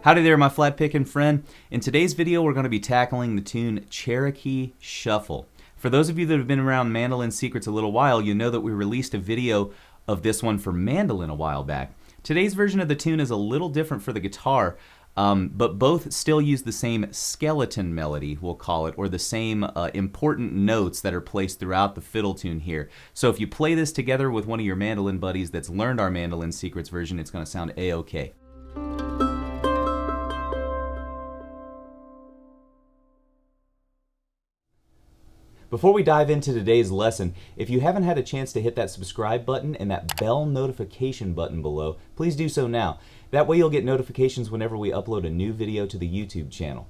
Howdy there, my flat picking friend. In today's video, we're going to be tackling the tune Cherokee Shuffle. For those of you that have been around Mandolin Secrets a little while, you know that we released a video of this one for mandolin a while back. Today's version of the tune is a little different for the guitar, but both still use the same skeleton melody, we'll call it, or the same important notes that are placed throughout the fiddle tune here. So if you play this together with one of your mandolin buddies that's learned our Mandolin Secrets version, it's going to sound A-OK. Before we dive into today's lesson, if you haven't had a chance to hit that subscribe button and that bell notification button below, please do so now. That way you'll get notifications whenever we upload a new video to the YouTube channel.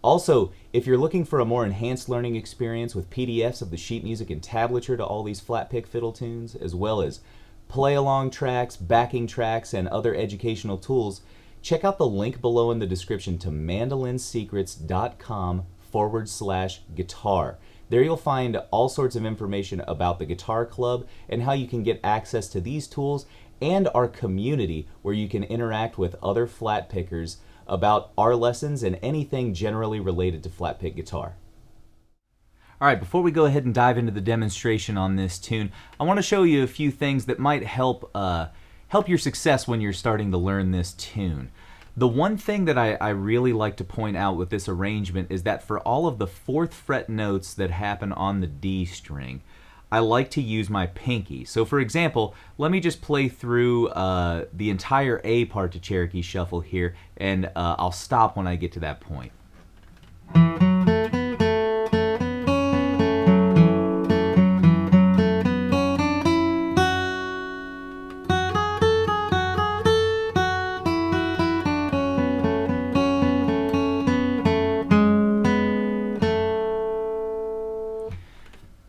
Also, if you're looking for a more enhanced learning experience with PDFs of the sheet music and tablature to all these flat pick fiddle tunes, as well as play-along tracks, backing tracks, and other educational tools, check out the link below in the description to mandolinsecrets.com/guitar. There you'll find all sorts of information about the Guitar Club and how you can get access to these tools and our community where you can interact with other flat pickers about our lessons and anything generally related to flat pick guitar. Alright, before we go ahead and dive into the demonstration on this tune, I want to show you a few things that might help your success when you're starting to learn this tune. The one thing that I really like to point out with this arrangement is that for all of the 4th fret notes that happen on the D string, I like to use my pinky. So for example, let me just play through the entire A part to Cherokee Shuffle here, and I'll stop when I get to that point.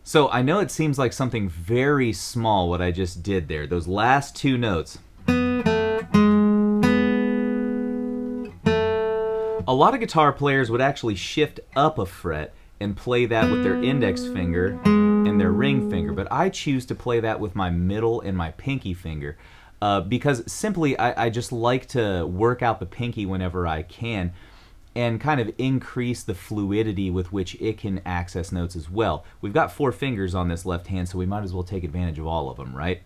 So I know it seems like something very small what I just did there, those last 2 notes. A lot of guitar players would actually shift up a fret and play that with their index finger and their ring finger, but I choose to play that with my middle and my pinky finger because simply I just like to work out the pinky whenever I can and kind of increase the fluidity with which it can access notes as well. We've got 4 fingers on this left hand, so we might as well take advantage of all of them, right?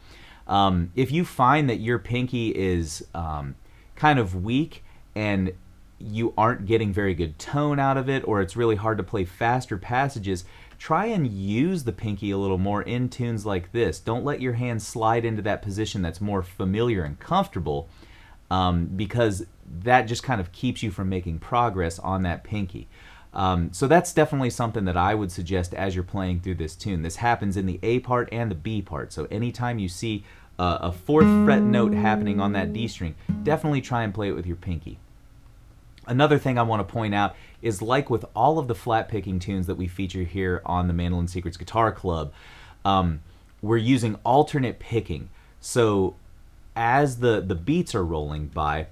If you find that your pinky is kind of weak and you aren't getting very good tone out of it, or it's really hard to play faster passages, try and use the pinky a little more in tunes like this. Don't let your hand slide into that position that's more familiar and comfortable, because that just kind of keeps you from making progress on that pinky. So that's definitely something that I would suggest as you're playing through this tune. This happens in the A part and the B part, so anytime you see a 4th fret note happening on that D string, definitely try and play it with your pinky. Another thing I want to point out is, like with all of the flat picking tunes that we feature here on the Mandolin Secrets Guitar Club, we're using alternate picking. So as the beats are rolling by,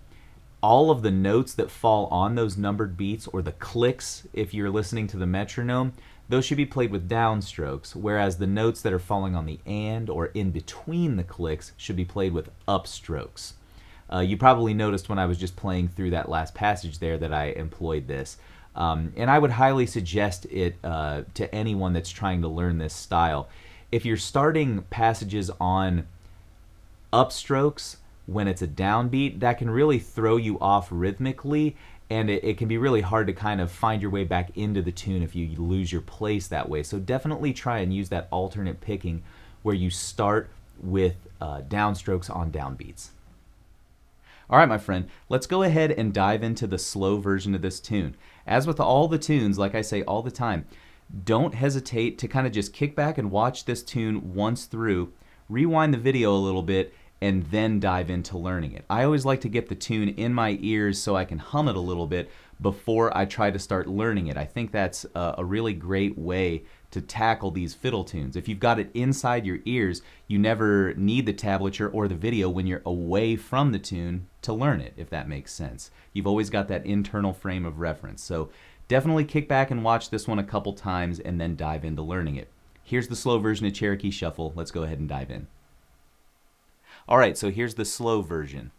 all of the notes that fall on those numbered beats, or the clicks if you're listening to the metronome, those should be played with downstrokes, whereas the notes that are falling on the and or in between the clicks should be played with upstrokes. You probably noticed when I was just playing through that last passage there that I employed this. And I would highly suggest it to anyone that's trying to learn this style. If you're starting passages on upstrokes when it's a downbeat, that can really throw you off rhythmically, and it can be really hard to kind of find your way back into the tune if you lose your place that way. So definitely try and use that alternate picking where you start with downstrokes on downbeats. Alright, my friend, let's go ahead and dive into the slow version of this tune. As with all the tunes, like I say all the time, don't hesitate to kind of just kick back and watch this tune once through, rewind the video a little bit, and then dive into learning it. I always like to get the tune in my ears so I can hum it a little bit before I try to start learning it. I think that's a really great way to tackle these fiddle tunes. If you've got it inside your ears, you never need the tablature or the video when you're away from the tune to learn it, if that makes sense. You've always got that internal frame of reference. So definitely kick back and watch this one a couple times and then dive into learning it. Here's the slow version of Cherokee Shuffle. Let's go ahead and dive in. Alright, so here's the slow version.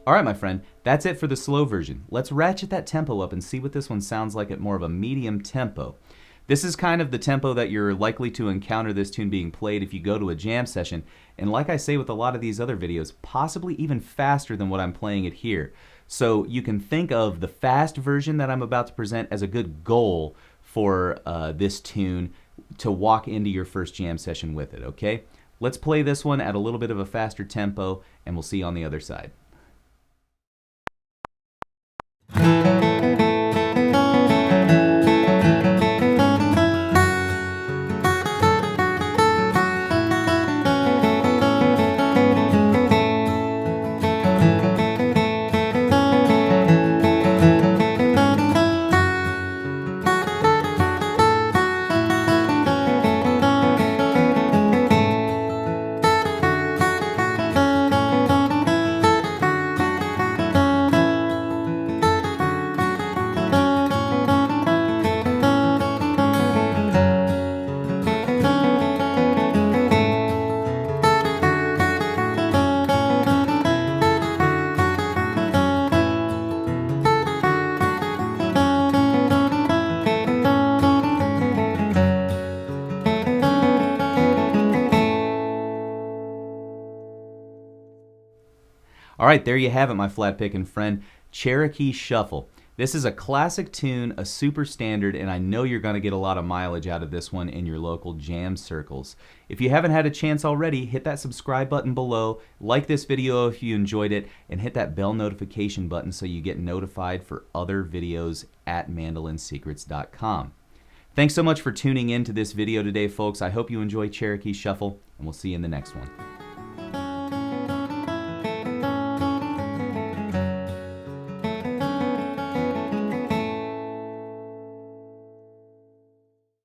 Alright, my friend, that's it for the slow version. Let's ratchet that tempo up and see what this one sounds like at more of a medium tempo. This is kind of the tempo that you're likely to encounter this tune being played if you go to a jam session, and like I say with a lot of these other videos, possibly even faster than what I'm playing it here. So you can think of the fast version that I'm about to present as a good goal for this tune to walk into your first jam session with it, okay? Let's play this one at a little bit of a faster tempo, and we'll see you on the other side. Alright, there you have it, my flat picking friend. Cherokee Shuffle. This is a classic tune, a super standard, and I know you're going to get a lot of mileage out of this one in your local jam circles. If you haven't had a chance already, hit that subscribe button below, like this video if you enjoyed it, and hit that bell notification button so you get notified for other videos at mandolinsecrets.com. Thanks so much for tuning in to this video today, folks. I hope you enjoy Cherokee Shuffle, and we'll see you in the next one.